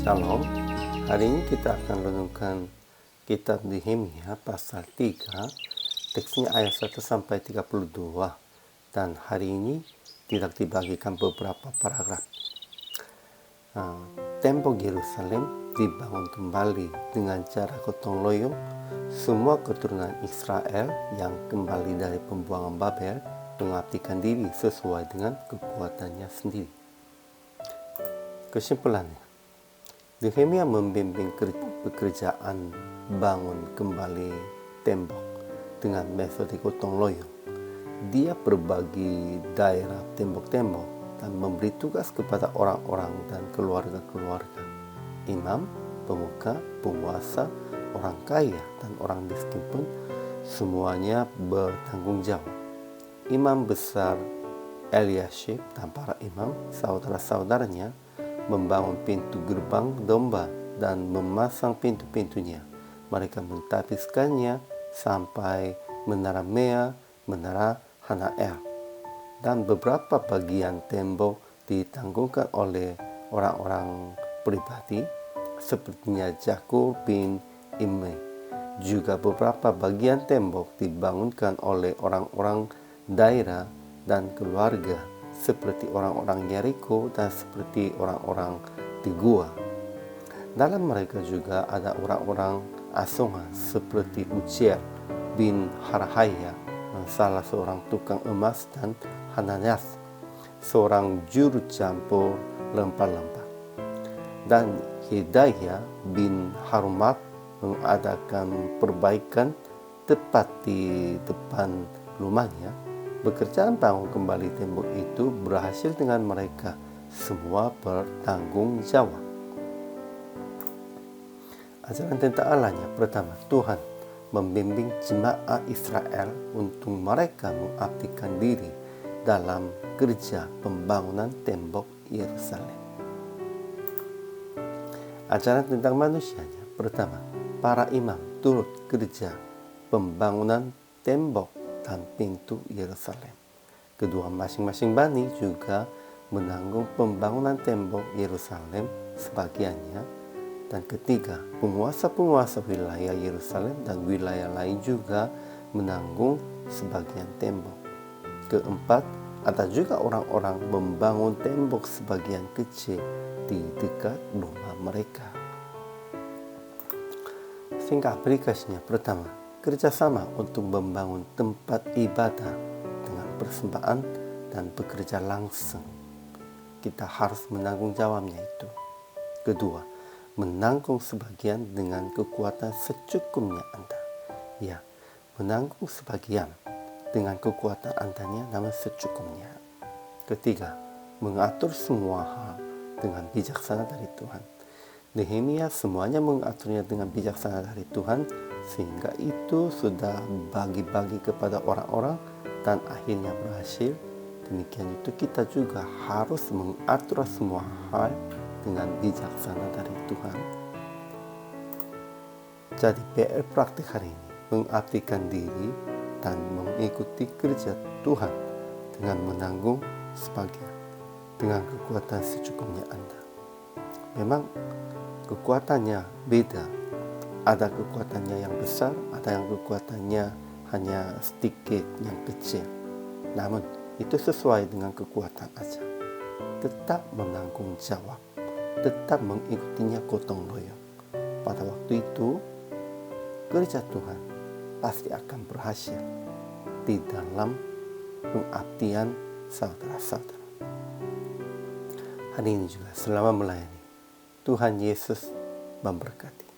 Shalom, hari ini kita akan renungkan kitab Nehemia pasal 3, teksnya ayat 1 sampai 32, dan hari ini tidak dibagikan beberapa paragraf. Tembok Yerusalem dibangun kembali dengan cara gotong royong. Semua keturunan Israel yang kembali dari pembuangan Babel mengabdikan diri sesuai dengan kekuatannya sendiri. Kesimpulannya, Nehemia membimbing pekerjaan bangun kembali tembok dengan metode gotong royong. Dia berbagi daerah tembok-tembok dan memberi tugas kepada orang-orang dan keluarga-keluarga, imam, pemuka, penguasa, orang kaya, dan orang miskin pun semuanya bertanggung jawab. Imam besar Eliashib dan para imam, saudara-saudaranya, membangun pintu gerbang domba dan memasang pintu-pintunya. Mereka mentapiskannya sampai menara Mea, menara Hanael. Dan beberapa bagian tembok ditanggungkan oleh orang-orang pribadi, sepertinya Jakur bin Imre. Juga beberapa bagian tembok dibangunkan oleh orang-orang daerah dan keluarga, seperti orang-orang Yeriko dan seperti orang-orang di gua. Dalam mereka juga ada orang-orang asongan seperti Uziel bin Harhaya, salah seorang tukang emas, dan Hananias, seorang juru campur rempah-rempah. Dan Hidayah bin Harumat mengadakan perbaikan tepat di depan rumahnya. Pekerjaan bangun kembali tembok itu berhasil dengan mereka semua bertanggung jawab. Ajaran tentang Allahnya. Pertama, Tuhan membimbing jemaat Israel untuk mereka mengabdikan diri dalam kerja pembangunan tembok Yerusalem. Ajaran tentang manusianya. Pertama, para imam turut kerja pembangunan tembok dan pintu Yerusalem. Kedua, masing-masing bani juga menanggung pembangunan tembok Yerusalem sebagiannya. Dan ketiga, penguasa-penguasa wilayah Yerusalem dan wilayah lain juga menanggung sebagian tembok. Keempat, ada juga orang-orang membangun tembok sebagian kecil di dekat rumah mereka. Singkat aplikasinya. Pertama, kerjasama untuk membangun tempat ibadah dengan persembahan dan bekerja langsung. Kita harus menanggung jawabnya itu. Kedua, menanggung sebagian dengan kekuatan secukupnya Anda. Ya, menanggung sebagian dengan kekuatan Anda-nya namun secukupnya. Ketiga, mengatur semua hal dengan bijaksana dari Tuhan. Nehemia semuanya mengaturnya dengan bijaksana dari Tuhan, sehingga itu sudah bagi-bagi kepada orang-orang dan akhirnya berhasil. Demikian itu kita juga harus mengatur semua hal dengan bijaksana dari Tuhan. Jadi PR praktik hari ini, mengabdikan diri dan mengikuti kerja Tuhan dengan menanggung sebagian dengan kekuatan secukupnya Anda. Memang kekuatannya beda. Ada kekuatannya yang besar, ada yang kekuatannya hanya sedikit, yang kecil. Namun itu sesuai dengan kekuatan aja. Tetap menanggung jawab, tetap mengikutinya gotong royong. Pada waktu itu, kerja Tuhan pasti akan berhasil di dalam pengabdian saudara-saudara. Hari ini juga selama melayani, Tuhan Yesus memberkati.